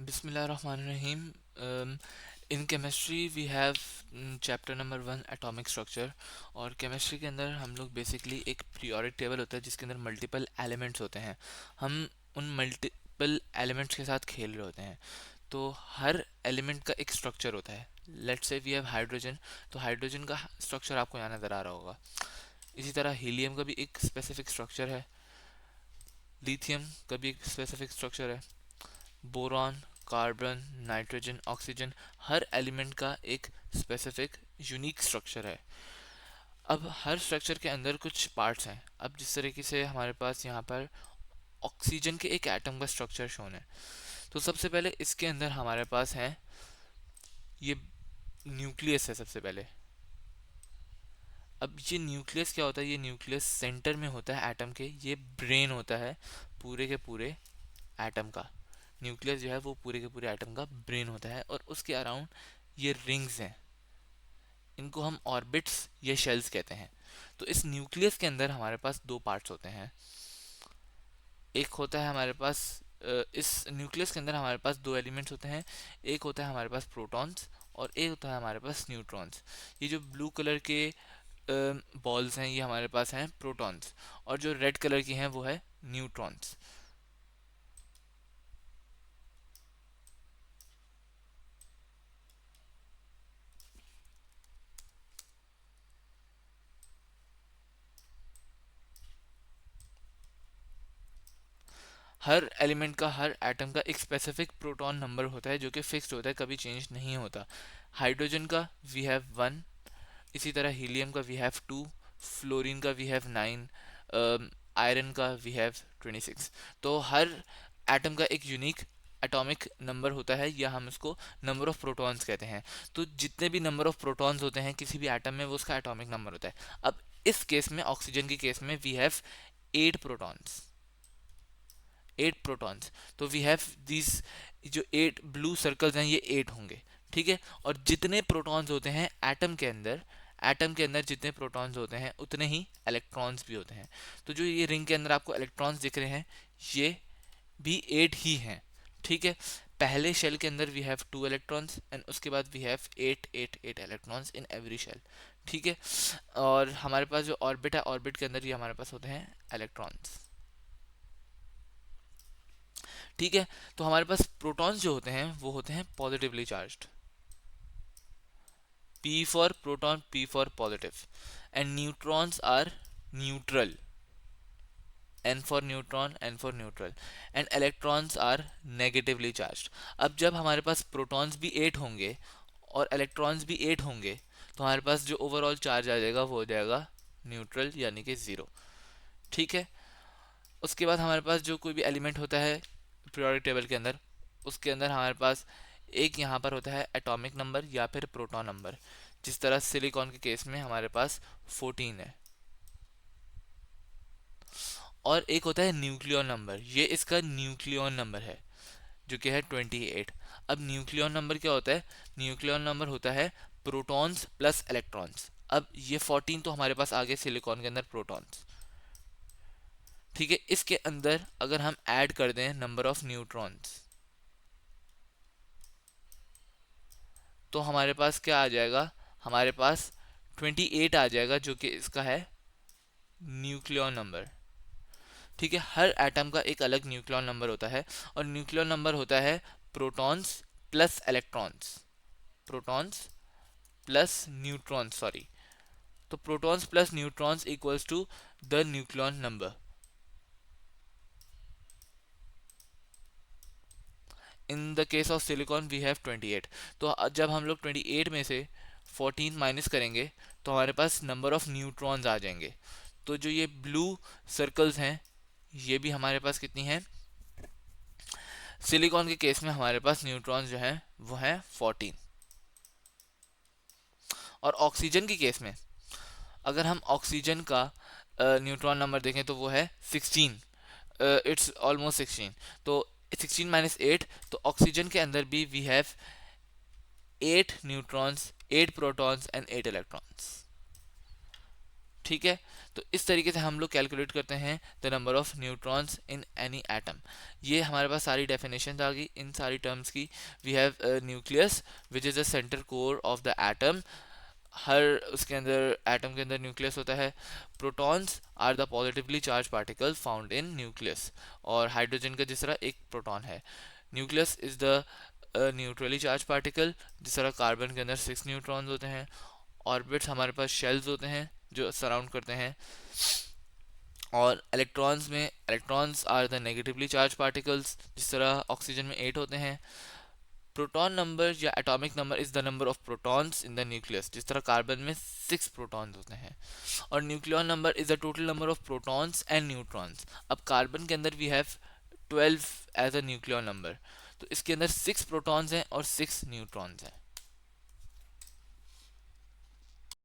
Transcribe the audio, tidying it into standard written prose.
Bismillahirrahmanirrahim. In chemistry we have chapter number 1 atomic structure। और chemistry के अंदर हम लोग बेसिकली एक पीरियोडिक टेबल होता है जिसके अंदर मल्टीपल एलिमेंट्स होते हैं। हम उन मल्टीपल एलिमेंट्स के साथ खेल रहे होते हैं। तो हर एलिमेंट का एक स्ट्रक्चर होता है। Let's say we have hydrogen, तो हाइड्रोजन का स्ट्रक्चर आपको यहाँ नज़र आ रहा होगा। इसी तरह हीलियम का भी एक स्पेसिफिक स्ट्रक्चर है, लिथियम का भी एक स्पेसिफिक स्ट्रक्चर है, बोरॉन, कार्बन, नाइट्रोजन, ऑक्सीजन, हर एलिमेंट का एक स्पेसिफिक यूनिक स्ट्रक्चर है। अब हर स्ट्रक्चर के अंदर कुछ पार्ट्स हैं। अब जिस तरीके से हमारे पास यहाँ पर ऑक्सीजन के एक एटम का स्ट्रक्चर शोन है, तो सबसे पहले इसके अंदर हमारे पास है ये न्यूक्लियस है सबसे पहले। अब ये न्यूक्लियस क्या होता है? ये न्यूक्लियस सेंटर में होता है एटम के, ये ब्रेन होता है पूरे के पूरे एटम का। न्यूक्लियस जो है वो पूरे के पूरे एटम का ब्रेन होता है, और उसके अराउंड ये रिंग्स हैं, इनको हम ऑर्बिट्स या शेल्स कहते हैं। तो इस न्यूक्लियस के अंदर हमारे पास दो पार्ट्स होते हैं। एक होता है हमारे पास इस न्यूक्लियस के अंदर हमारे पास दो एलिमेंट्स होते हैं। एक होता है हमारे पास प्रोटॉन्स और एक होता है हमारे पास न्यूट्रॉन्स। ये जो ब्लू कलर के बॉल्स हैं ये हमारे पास हैं प्रोटॉन्स, और जो रेड कलर की हैं वो है न्यूट्रॉन्स। हर एलिमेंट का, हर एटम का एक स्पेसिफिक प्रोटॉन नंबर होता है जो कि फिक्स्ड होता है, कभी चेंज नहीं होता। हाइड्रोजन का वी हैव 1, इसी तरह हीलियम का वी हैव 2, फ्लोरीन का वी हैव 9, आयरन का वी हैव 26। तो हर एटम का एक यूनिक एटॉमिक नंबर होता है, या हम इसको नंबर ऑफ प्रोटॉन्स कहते हैं। तो जितने भी नंबर ऑफ प्रोटॉन्स होते हैं किसी भी एटम में, वो उसका एटॉमिक नंबर होता है। अब इस केस में, ऑक्सीजन के केस में, वी हैव 8 प्रोटॉन्स, 8 प्रोटॉन्स। तो वी हैव दिस, जो 8 ब्लू सर्कल्स हैं ये 8 होंगे, ठीक है। और जितने प्रोटॉन्स होते हैं एटम के अंदर, एटम के अंदर जितने प्रोटॉन्स होते हैं उतने ही इलेक्ट्रॉन्स भी होते हैं। तो जो ये रिंग के अंदर आपको इलेक्ट्रॉन्स दिख रहे हैं ये भी 8 ही हैं, ठीक है। पहले शेल के अंदर वी हैव 2 इलेक्ट्रॉन्स एंड उसके बाद we have 8 electrons in every shell, ठीक है। और हमारे पास जो ऑर्बिट है, ऑर्बिट के अंदर ये हमारे पास होते हैं इलेक्ट्रॉन्स, ठीक है। तो हमारे पास प्रोटॉन्स जो होते हैं वो होते हैं positively charged, P for proton, P for positive, and neutrons are neutral, N for neutron, N for neutral, and electrons are negatively charged. अब जब हमारे पास प्रोटॉन्स भी 8 होंगे और इलेक्ट्रॉन्स भी 8 होंगे, तो हमारे पास जो ओवरऑल चार्ज आ जाएगा वो हो जाएगा न्यूट्रल, यानी कि 0, ठीक है। उसके बाद हमारे पास जो कोई भी एलिमेंट होता है पीरियोडिक टेबल के अंदर, उसके अंदर हमारे पास एक यहाँ पर होता है एटॉमिक नंबर या फिर प्रोटॉन नंबर। जिस तरह सिलिकॉन के केस में हमारे पास 14 है। और एक होता है न्यूक्लियॉन नंबर, ये इसका न्यूक्लियॉन नंबर है जो कि है 28। अब न्यूक्लियॉन नंबर क्या होता है? न्यूक्लियॉन नंबर होता है प्रोटॉन्स प्लस इलेक्ट्रॉन्स। अब ये 14 तो हमारे पास आ गए सिलिकॉन के अंदर प्रोटॉन्स, ठीक है। इसके अंदर अगर हम ऐड कर दें नंबर ऑफ न्यूट्रॉन्स, तो हमारे पास क्या आ जाएगा? हमारे पास 28 आ जाएगा, जो कि इसका है न्यूक्लियॉन नंबर, ठीक है। हर एटम का एक अलग न्यूक्लियॉन नंबर होता है, और न्यूक्लियॉन नंबर होता है protons plus electrons, protons plus neutrons, sorry. तो protons plus neutrons equals to the nucleon number. In the case of silicon we have 28। तो जब हम लोग 28 में से 14 माइनस करेंगे तो हमारे पास नंबर ऑफ न्यूट्रॉन्स आ जाएंगे। तो जो ये ब्लू सर्कल्स हैं ये भी हमारे पास कितनी हैं? सिलिकॉन के केस में हमारे पास न्यूट्रॉन्स जो हैं वो हैं 14। और ऑक्सीजन के केस में अगर हम ऑक्सीजन का न्यूट्रॉन नंबर देखें तो वो है 16, इट्स ऑलमोस्ट 16। तो 16 माइनस 8, तो ऑक्सीजन के अंदर भी we have 8 neutrons, 8 protons and 8 electrons, ठीक है। तो इस तरीके से हम लोग कैलकुलेट करते हैं the number of neutrons in any atom. ये हमारे पास सारी डेफिनेशन आ गई इन सारी टर्म्स की। We have nucleus which is the centre core of the atom. हर उसके अंदर एटम के अंदर न्यूक्लियस होता है। Protons are the positively charged particle found in nucleus, और हाइड्रोजन का जिस तरह एक प्रोटॉन है। Nucleus is the neutrally charged particle, जिस तरह कार्बन के अंदर 6 न्यूट्रॉन्स होते हैं। ऑर्बिट्स हमारे पास शेल्स होते हैं जो सराउंड करते हैं। और इलेक्ट्रॉन्स में electrons are the negatively charged particles, जिस तरह ऑक्सीजन में 8 होते हैं। प्रोटॉन नंबर या atomic number is the number of protons in the nucleus, जिस तरह कार्बन में 6 प्रोटॉन्स होते हैं। और nucleon number is the total number of protons and neutrons. अब कार्बन के अंदर we have 12 as a nucleon number, तो इसके अंदर 6 प्रोटॉन्स हैं और 6 न्यूट्रॉन्स हैं।